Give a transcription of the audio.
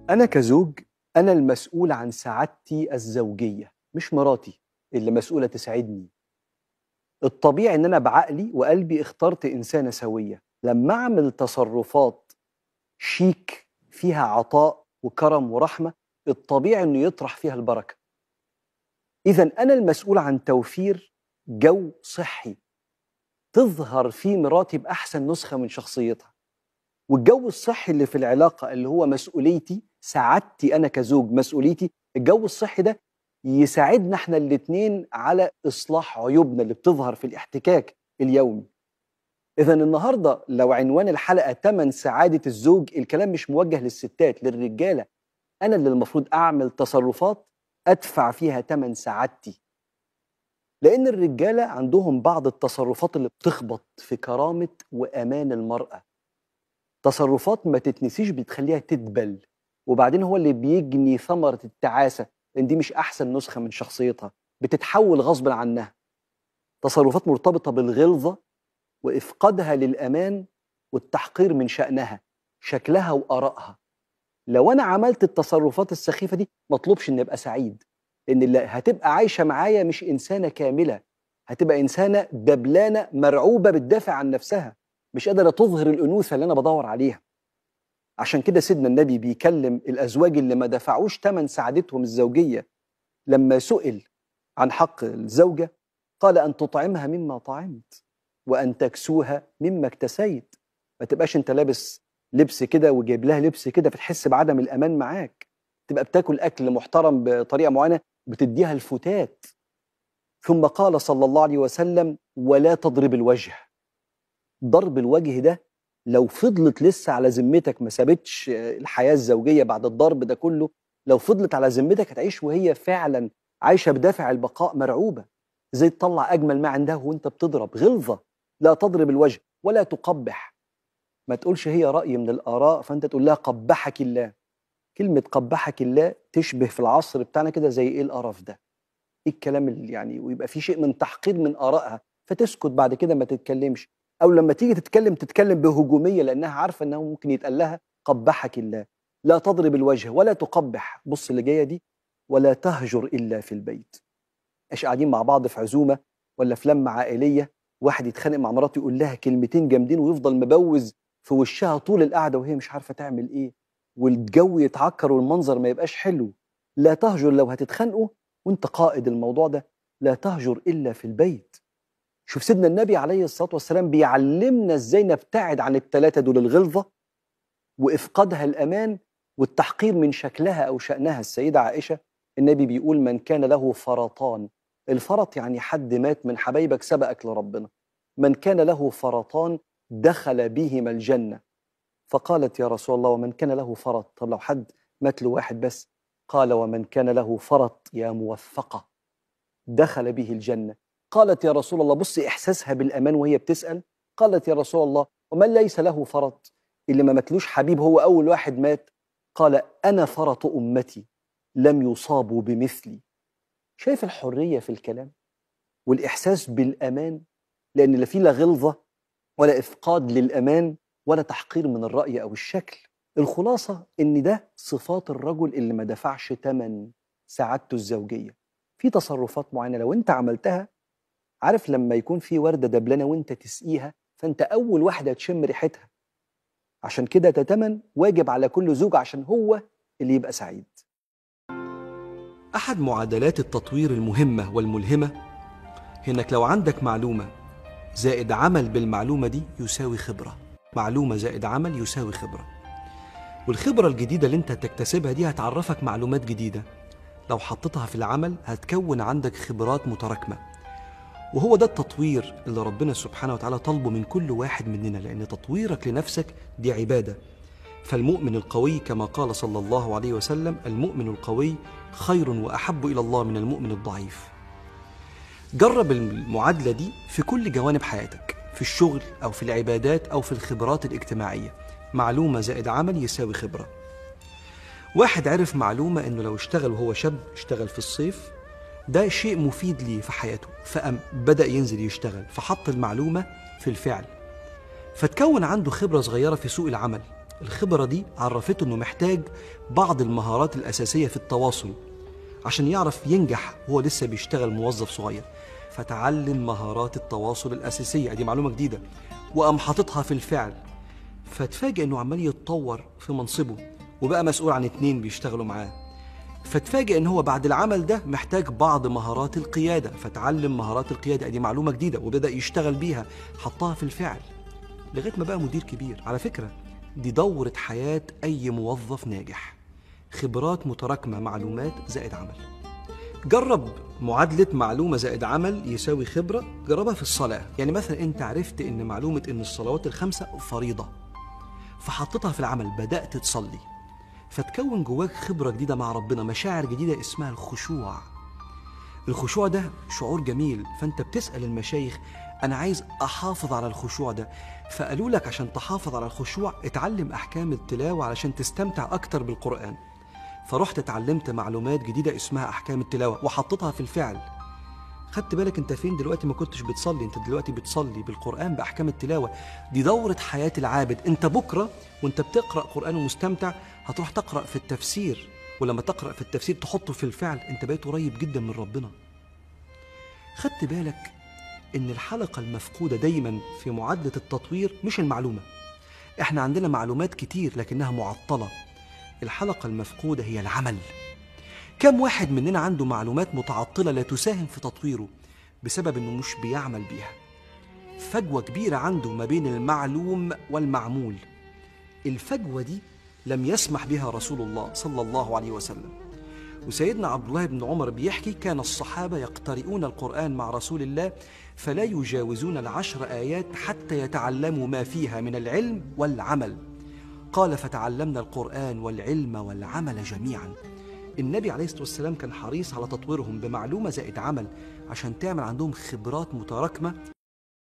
أنا كزوج، أنا المسؤول عن سعادتي الزوجية، مش مراتي اللي مسؤولة تسعدني. الطبيعي إن أنا بعقلي وقلبي اخترت إنسانة سوية، لما أعمل تصرفات شيك فيها عطاء وكرم ورحمة، الطبيعي إنه يطرح فيها البركة. إذا أنا المسؤول عن توفير جو صحي تظهر فيه مراتي بأحسن نسخة من شخصيتها. والجو الصحي اللي في العلاقة اللي هو مسؤوليتي، سعادتي أنا كزوج مسؤوليتي، الجو الصحي ده يساعدنا احنا الاتنين على إصلاح عيوبنا اللي بتظهر في الاحتكاك اليومي. إذا النهاردة لو عنوان الحلقة 8 سعادة الزوج، الكلام مش موجه للستات، للرجالة. أنا اللي المفروض أعمل تصرفات أدفع فيها 8 سعادتي، لأن الرجالة عندهم بعض التصرفات اللي بتخبط في كرامة وأمان المرأة. تصرفات ما تتنسيش بتخليها تدبل، وبعدين هو اللي بيجني ثمرة التعاسة، لأن دي مش أحسن نسخة من شخصيتها، بتتحول غصب عنها. تصرفات مرتبطة بالغلظة وإفقادها للأمان والتحقير من شأنها، شكلها وآرائها. لو أنا عملت التصرفات السخيفة دي مطلوبش إن أبقى سعيد، لأن اللي هتبقى عايشة معايا مش إنسانة كاملة، هتبقى إنسانة دبلانة مرعوبة بتدافع عن نفسها، مش قادرة تظهر الأنوثة اللي أنا بدور عليها. عشان كده سيدنا النبي بيكلم الأزواج اللي ما دفعوش ثمن سعادتهم الزوجية. لما سئل عن حق الزوجة قال: أن تطعمها مما طعمت وأن تكسوها مما اكتسيت. ما تبقاش أنت لابس لبس كده وجايب لها لبس كده فتحس بعدم الأمان معاك. تبقى بتاكل أكل محترم بطريقة معينة بتديها الفتات. ثم قال صلى الله عليه وسلم: ولا تضرب الوجه. ضرب الوجه ده لو فضلت لسه على ذمتك، ما سابتش الحياة الزوجية بعد الضرب ده كله، لو فضلت على ذمتك هتعيش وهي فعلا عايشة بدافع البقاء مرعوبة. زي تطلع أجمل ما عندها وانت بتضرب. غلظة. لا تضرب الوجه ولا تقبح. ما تقولش هي رأي من الآراء فأنت تقول لها قبحك الله. كلمة قبحك الله تشبه في العصر بتاعنا كده زي إيه القرف ده؟ إيه الكلام اللي يعني، ويبقى في شيء من تحقير من آرائها فتسكت بعد كده ما تتكلمش، أو لما تيجي تتكلم بهجومية لأنها عارفة أنه ممكن يتقال لها قبحك الله. لا تضرب الوجه ولا تقبح. بص اللي جاية دي: ولا تهجر إلا في البيت. إيش قاعدين مع بعض في عزومة ولا في لمة عائلية، واحد يتخانق مع مراته يقول لها كلمتين جامدين ويفضل مبوز في وشها طول القعدة وهي مش عارفة تعمل إيه، والجو يتعكر والمنظر ما يبقاش حلو. لا تهجر. لو هتتخانقوا وانت قائد الموضوع ده، لا تهجر إلا في البيت. شوف سيدنا النبي عليه الصلاة والسلام بيعلمنا ازاي نبتعد عن الثلاثة دول: الغلظة وإفقادها الأمان والتحقير من شكلها أو شأنها. السيدة عائشة النبي بيقول: من كان له فرطان. الفرط يعني حد مات من حبايبك سبقك لربنا. من كان له فرطان دخل بهما الجنة. فقالت: يا رسول الله ومن كان له فرط؟ طب لو حد مات له واحد بس؟ قال: ومن كان له فرط يا موثقة دخل به الجنة. قالت: يا رسول الله، بص إحساسها بالأمان وهي بتسأل. قالت: يا رسول الله ومن ليس له فرط؟ اللي ما ماتلوش حبيب هو أول واحد مات. قال: أنا فرط أمتي لم يصابوا بمثلي. شايف الحرية في الكلام والإحساس بالأمان، لأن لا فيه لا غلظة ولا إفقاد للأمان ولا تحقير من الرأي أو الشكل. الخلاصة إن ده صفات الرجل اللي ما دفعش تمن سعادته الزوجية. في تصرفات معينة لو أنت عملتها، عارف لما يكون في وردة دبلانة وأنت تسقيها فأنت أول واحدة تشم ريحتها. عشان كده ده تمن واجب على كل زوج عشان هو اللي يبقى سعيد. أحد معادلات التطوير المهمة والملهمة هي إنك لو عندك معلومة زائد عمل بالمعلومة دي يساوي خبرة. معلومة زائد عمل يساوي خبرة. والخبرة الجديدة اللي انت هتكتسبها دي هتعرفك معلومات جديدة، لو حطيتها في العمل هتكون عندك خبرات متراكمة. وهو ده التطوير اللي ربنا سبحانه وتعالى طلبه من كل واحد مننا، لأن تطويرك لنفسك دي عبادة. فالمؤمن القوي كما قال صلى الله عليه وسلم: المؤمن القوي خير وأحب إلى الله من المؤمن الضعيف. جرب المعادلة دي في كل جوانب حياتك، في الشغل أو في العبادات أو في الخبرات الاجتماعية. معلومة زائد عمل يساوي خبرة. واحد عرف معلومة إنه لو اشتغل وهو شاب، اشتغل في الصيف، ده شيء مفيد ليه في حياته، فقام بدأ ينزل يشتغل، فحط المعلومة في الفعل، فتكون عنده خبرة صغيرة في سوق العمل، الخبرة دي عرفته أنه محتاج بعض المهارات الأساسية في التواصل عشان يعرف ينجح وهو لسه بيشتغل موظف صغير. فتعلم مهارات التواصل الأساسية، دي معلومة جديدة، وقام حاططها في الفعل. فتفاجئ أنه عمال يتطور في منصبه وبقى مسؤول عن 2 بيشتغلوا معاه. فتفاجئ أنه هو بعد العمل ده محتاج بعض مهارات القيادة، فتعلم مهارات القيادة، دي معلومة جديدة وبدأ يشتغل بيها، حطها في الفعل لغاية ما بقى مدير كبير. على فكرة دي دورة حياة أي موظف ناجح، خبرات متراكمة، معلومات زائد عمل. جرب معادلة معلومة زائد عمل يساوي خبرة، جربها في الصلاة. يعني مثلا أنت عرفت أن معلومة أن الصلوات ال5 فريضة، فحطتها في العمل، بدأت تصلي، فتكون جواك خبرة جديدة مع ربنا، مشاعر جديدة اسمها الخشوع. الخشوع ده شعور جميل، فأنت بتسأل المشايخ أنا عايز أحافظ على الخشوع ده، فقالوا لك عشان تحافظ على الخشوع اتعلم أحكام التلاوة علشان تستمتع أكتر بالقرآن. فرحت اتعلمت معلومات جديدة اسمها أحكام التلاوة وحطتها في الفعل. خدت بالك انت فين دلوقتي؟ ما كنتش بتصلي، انت دلوقتي بتصلي بالقرآن بأحكام التلاوة. دي دورة حياة العابد. انت بكرة وانت بتقرأ قرآن ومستمتع هتروح تقرأ في التفسير، ولما تقرأ في التفسير تحطه في الفعل، انت بقيت قريب جدا من ربنا. خدت بالك ان الحلقة المفقودة دايما في معادلة التطوير مش المعلومة. احنا عندنا معلومات كتير لكنها معطلة. الحلقة المفقودة هي العمل. كم واحد مننا عنده معلومات متعطلة لا تساهم في تطويره بسبب انه مش بيعمل بيها؟ فجوة كبيرة عنده ما بين المعلوم والمعمول. الفجوة دي لم يسمح بها رسول الله صلى الله عليه وسلم. وسيدنا عبد الله بن عمر بيحكي كان الصحابة يقترؤون القرآن مع رسول الله فلا يجاوزون 10 آيات حتى يتعلموا ما فيها من العلم والعمل. قال فتعلمنا القرآن والعلم والعمل جميعا. النبي عليه الصلاة والسلام كان حريص على تطويرهم بمعلومة زائد عمل عشان تعمل عندهم خبرات متراكمة